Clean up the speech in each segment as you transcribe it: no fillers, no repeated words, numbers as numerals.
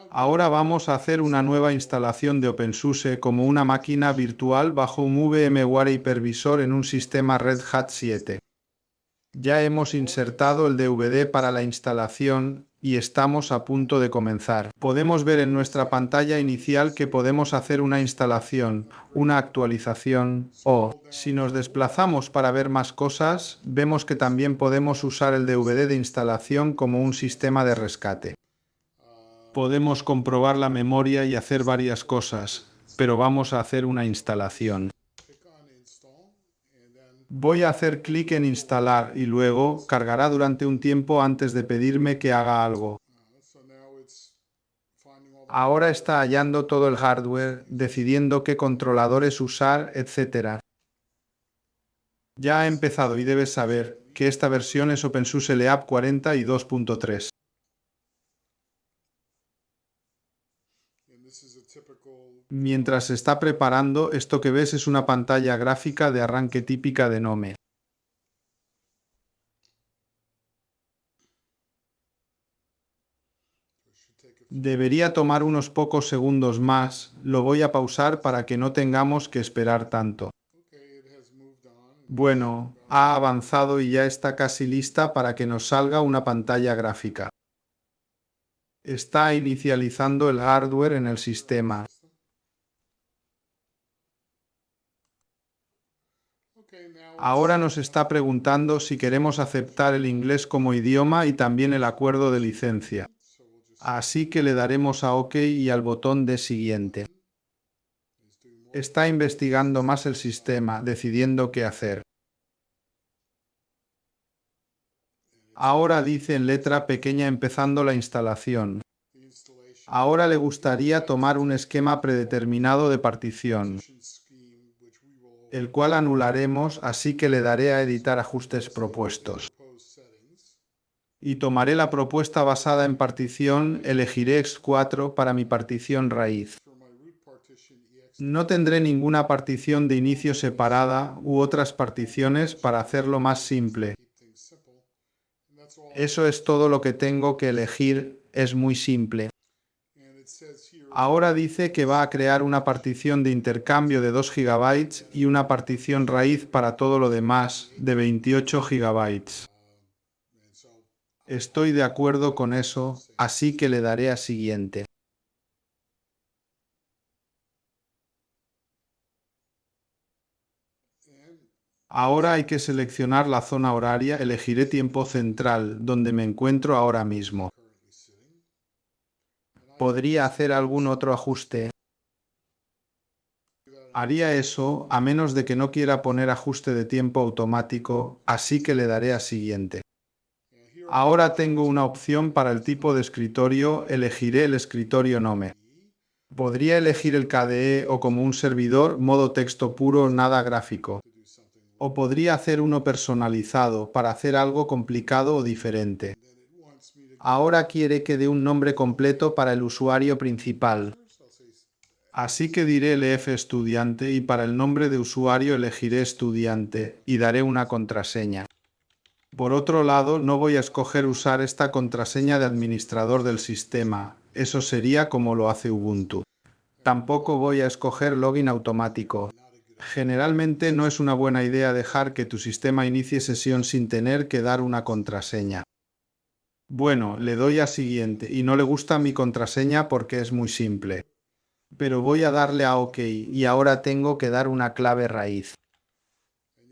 Ahora vamos a hacer una nueva instalación de OpenSUSE como una máquina virtual bajo un VMware Hypervisor en un sistema Red Hat 7. Ya hemos insertado el DVD para la instalación y estamos a punto de comenzar. Podemos ver en nuestra pantalla inicial que podemos hacer una instalación, una actualización o, si nos desplazamos para ver más cosas, vemos que también podemos usar el DVD de instalación como un sistema de rescate. Podemos comprobar la memoria y hacer varias cosas, pero vamos a hacer una instalación. Voy a hacer clic en instalar y luego cargará durante un tiempo antes de pedirme que haga algo. Ahora está hallando todo el hardware, decidiendo qué controladores usar, etc. Ya ha empezado y debes saber que esta versión es OpenSUSE Leap 40 y 2.3. Mientras se está preparando, esto que ves es una pantalla gráfica de arranque típica de GNOME. Debería tomar unos pocos segundos más, lo voy a pausar para que no tengamos que esperar tanto. Bueno, ha avanzado y ya está casi lista para que nos salga una pantalla gráfica. Está inicializando el hardware en el sistema. Ahora nos está preguntando si queremos aceptar el inglés como idioma y también el acuerdo de licencia. Así que le daremos a OK y al botón de siguiente. Está investigando más el sistema, decidiendo qué hacer. Ahora dice en letra pequeña empezando la instalación. Ahora le gustaría tomar un esquema predeterminado de partición, el cual anularemos, así que le daré a editar ajustes propuestos. Y tomaré la propuesta basada en partición, elegiré X4 para mi partición raíz. No tendré ninguna partición de inicio separada u otras particiones para hacerlo más simple. Eso es todo lo que tengo que elegir, es muy simple. Ahora dice que va a crear una partición de intercambio de 2 GB y una partición raíz para todo lo demás de 28 GB. Estoy de acuerdo con eso, así que le daré a siguiente. Ahora hay que seleccionar la zona horaria, elegiré tiempo central, donde me encuentro ahora mismo. ¿Podría hacer algún otro ajuste? Haría eso a menos de que no quiera poner ajuste de tiempo automático, así que le daré a siguiente. Ahora tengo una opción para el tipo de escritorio, elegiré el escritorio GNOME. Podría elegir el KDE o como un servidor, modo texto puro, nada gráfico. O podría hacer uno personalizado para hacer algo complicado o diferente. Ahora quiere que dé un nombre completo para el usuario principal. Así que diré LF estudiante y para el nombre de usuario elegiré estudiante y daré una contraseña. Por otro lado, no voy a escoger usar esta contraseña de administrador del sistema, eso sería como lo hace Ubuntu. Tampoco voy a escoger login automático. Generalmente no es una buena idea dejar que tu sistema inicie sesión sin tener que dar una contraseña. Bueno, le doy a siguiente y no le gusta mi contraseña porque es muy simple. Pero voy a darle a OK y ahora tengo que dar una clave raíz.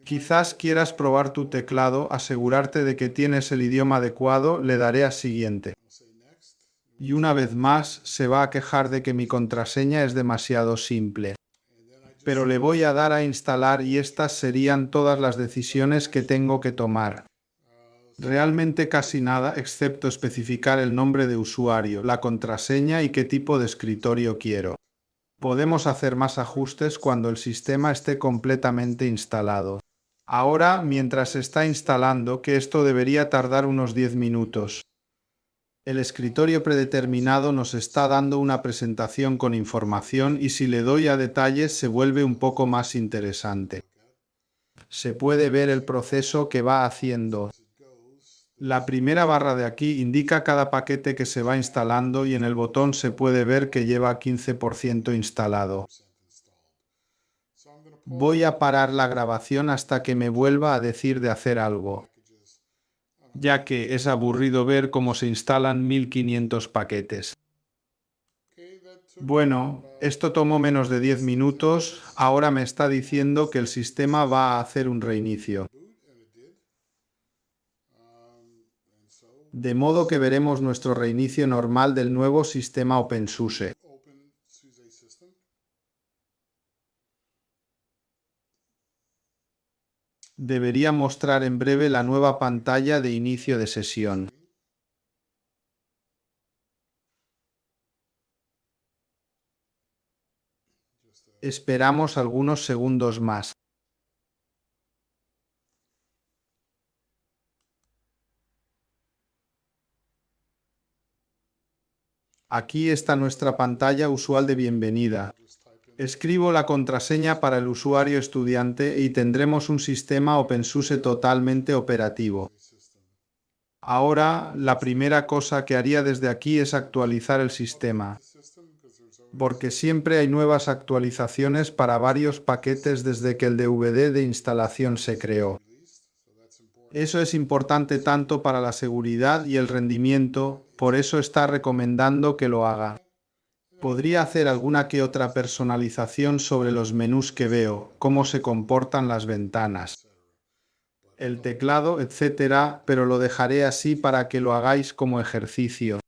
Quizás quieras probar tu teclado, asegurarte de que tienes el idioma adecuado, le daré a siguiente. Y una vez más se va a quejar de que mi contraseña es demasiado simple. Pero le voy a dar a instalar y estas serían todas las decisiones que tengo que tomar. Realmente casi nada excepto especificar el nombre de usuario, la contraseña y qué tipo de escritorio quiero. Podemos hacer más ajustes cuando el sistema esté completamente instalado. Ahora, mientras se está instalando, que esto debería tardar unos 10 minutos. El escritorio predeterminado nos está dando una presentación con información y si le doy a detalles se vuelve un poco más interesante. Se puede ver el proceso que va haciendo. La primera barra de aquí indica cada paquete que se va instalando y en el botón se puede ver que lleva 15% instalado. Voy a parar la grabación hasta que me vuelva a decir de hacer algo, ya que es aburrido ver cómo se instalan 1500 paquetes. Bueno, esto tomó menos de 10 minutos, ahora me está diciendo que el sistema va a hacer un reinicio. De modo que veremos nuestro reinicio normal del nuevo sistema OpenSUSE. Debería mostrar en breve la nueva pantalla de inicio de sesión. Esperamos algunos segundos más. Aquí está nuestra pantalla usual de bienvenida. Escribo la contraseña para el usuario estudiante y tendremos un sistema OpenSUSE totalmente operativo. Ahora, la primera cosa que haría desde aquí es actualizar el sistema, porque siempre hay nuevas actualizaciones para varios paquetes desde que el DVD de instalación se creó. Eso es importante tanto para la seguridad y el rendimiento, por eso está recomendando que lo haga. Podría hacer alguna que otra personalización sobre los menús que veo, cómo se comportan las ventanas, el teclado, etc., pero lo dejaré así para que lo hagáis como ejercicio.